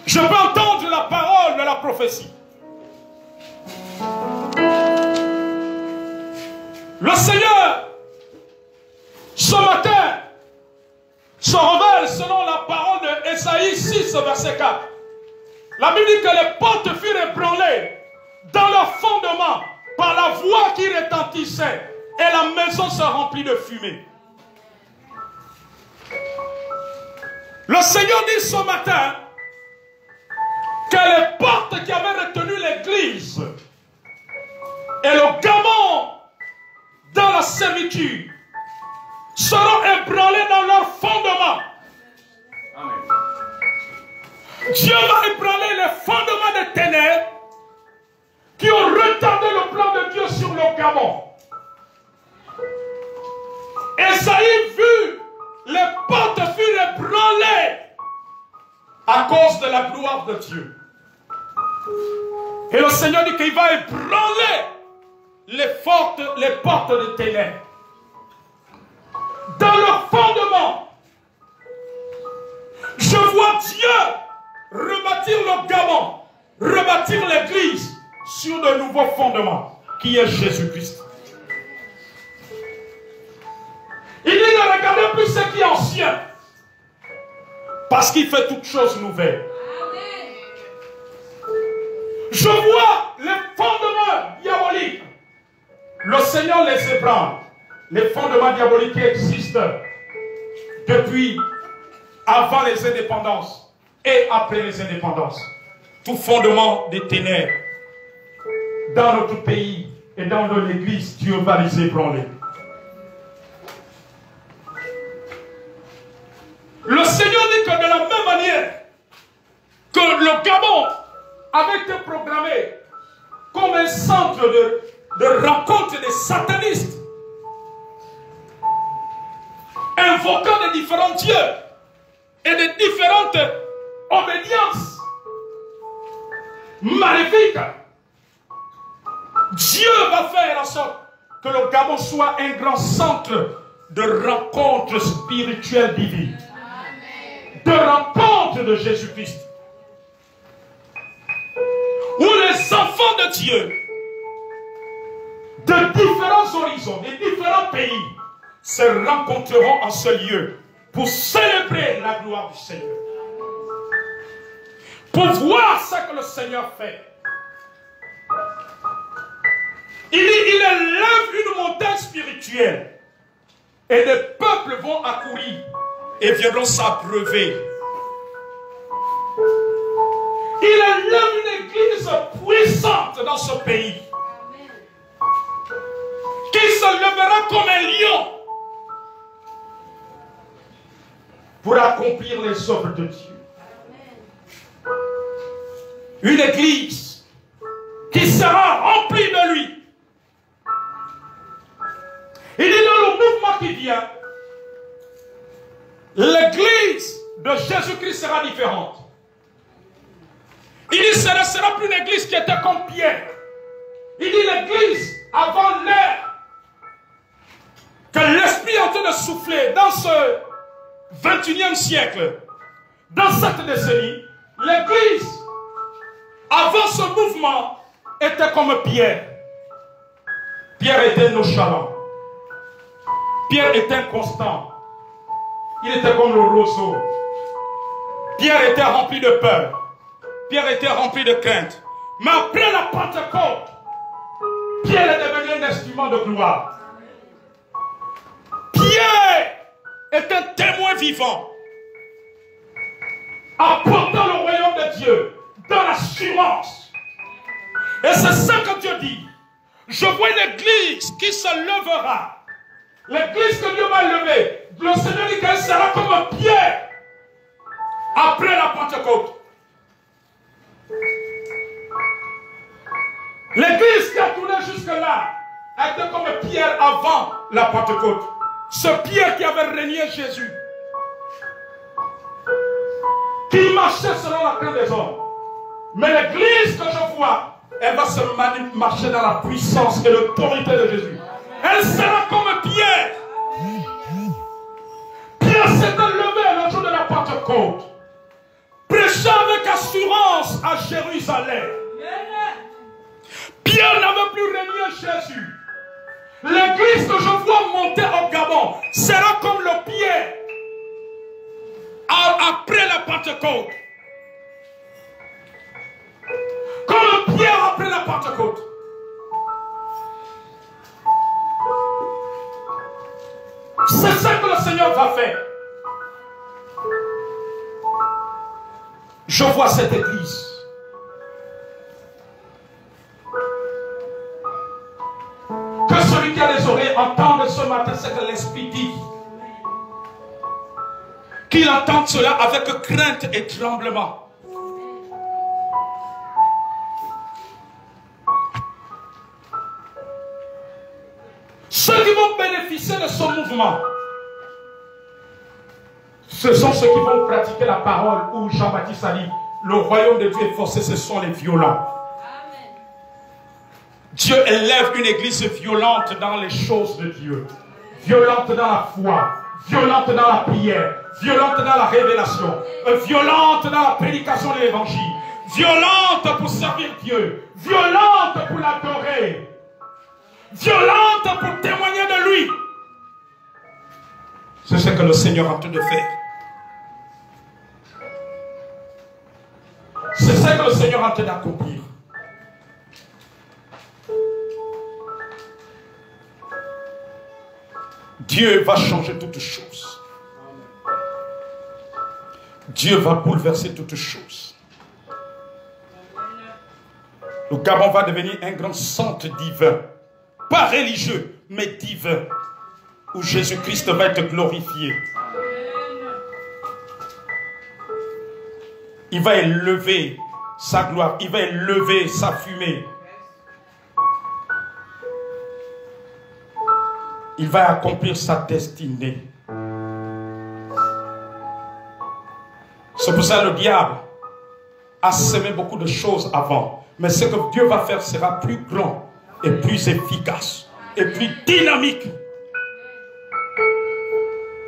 Je peux entendre la parole de la prophétie. Le Seigneur, ce matin, se révèle selon la parole de Ésaïe 6, verset 4. La Bible dit que les portes furent ébranlées dans leur fondement par la voix qui retentissait et la maison se remplit de fumée. Le Seigneur dit ce matin que les portes qui avaient retenu l'église et le gamin dans la servitude seront ébranlés dans leur fondement. Amen. Dieu va ébranler les fondements des ténèbres qui ont retardé le plan de Dieu sur le gamin. Esaïe vu les portes furent ébranlées à cause de la gloire de Dieu. Et le Seigneur dit qu'il va ébranler les portes de ténèbres. Dans leur fondement, je vois Dieu rebâtir le gamin, rebâtir l'église sur de nouveaux fondements, qui est Jésus-Christ. Il dit ne regardez plus ce qui est ancien, parce qu'il fait toutes choses nouvelles. Je vois les fondements diaboliques. Le Seigneur les ébranle. Les fondements diaboliques qui existent depuis avant les indépendances et après les indépendances. Tout fondement des ténèbres dans notre pays et dans l'église, Dieu va les ébranler. Le Seigneur dit que de la même manière que le Gabon avait été programmé comme un centre de rencontre des satanistes, invoquant de différents dieux et de différentes obédiences maléfiques, Dieu va faire en sorte que le Gabon soit un grand centre de rencontre spirituelle divine, de rencontre de Jésus-Christ, où les enfants de Dieu de différents horizons, de différents pays se rencontreront en ce lieu pour célébrer la gloire du Seigneur. pour voir ce que le Seigneur fait. Il dit, il élève une montagne spirituelle et les peuples vont accourir et viendront s'abreuver. Il élève une église puissante dans ce pays qui se lèvera comme un lion pour accomplir les œuvres de Dieu. Une église qui sera remplie de lui. Il dit dans le mouvement qui vient, l'église de Jésus-Christ sera différente. Il dit ce ne sera plus une église qui était comme Pierre. Il dit l'église avant l'ère que l'Esprit est en train de souffler dans ce 21e siècle, dans cette décennie, l'église avant ce mouvement était comme Pierre. Pierre était nonchalant. Pierre était inconstant. Il était comme le roseau. Pierre était rempli de peur. Pierre était rempli de crainte. Mais après la Pentecôte, Pierre est devenu un instrument de gloire. Pierre est un témoin vivant, apportant le royaume de Dieu dans l'assurance. Et c'est ça que Dieu dit. Je vois une église qui se lèvera. L'église que Dieu va lever, le Seigneur dit qu'elle sera comme Pierre après la Pentecôte. L'église qui a tourné jusque-là était comme Pierre avant la Pentecôte. Ce Pierre qui avait régné Jésus, qui marchait selon la crainte des hommes. Mais l'église que je vois, elle va se marcher dans la puissance et l'autorité de Jésus. Elle sera comme Pierre. Pierre s'était levé le jour de la Pentecôte, prêchant avec assurance à Jérusalem. Pierre n'avait plus régné Jésus. L'église que je vois monter au Gabon sera comme le Pierre après la Pentecôte. Comme le Pierre après la Pentecôte. C'est ça que le Seigneur va faire. Je vois cette église. Que celui qui a les oreilles entende ce matin ce que l'Esprit dit. Qu'il entende cela avec crainte et tremblement. Ceux qui vont bénéficier de ce mouvement, ce sont ceux qui vont pratiquer la parole où Jean-Baptiste a dit, le royaume de Dieu est forcé, ce sont les violents. Dieu élève une église violente dans les choses de Dieu, violente dans la foi, violente dans la prière, violente dans la révélation, violente dans la prédication de l'évangile, violente pour servir Dieu, violente pour l'adorer, violente pour témoigner de lui. C'est ce que le Seigneur est en train de faire. C'est ce que le Seigneur est en train d'accomplir. Dieu va changer toutes choses. Dieu va bouleverser toutes choses. Le Gabon va devenir un grand centre divin. Pas religieux, mais divin. Où Jésus-Christ va être glorifié. Il va élever sa gloire. Il va élever sa fumée. Il va accomplir sa destinée. C'est pour ça que le diable a semé beaucoup de choses avant. Mais ce que Dieu va faire sera plus grand et plus efficace et plus dynamique.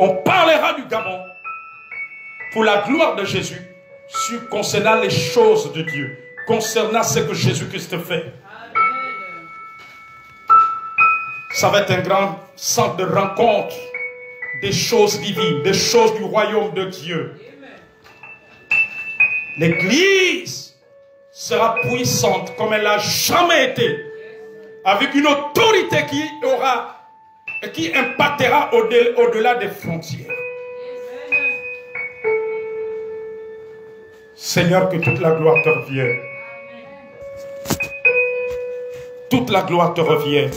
On parlera du Gabon pour la gloire de Jésus concernant les choses de Dieu, concernant ce que Jésus-Christ fait. Ça va être un grand centre de rencontre des choses divines, des choses du royaume de Dieu. L'Église sera puissante comme elle n'a jamais été, avec une autorité qui impactera au-delà des frontières. Seigneur, que toute la gloire te revienne. Toute la gloire te revienne.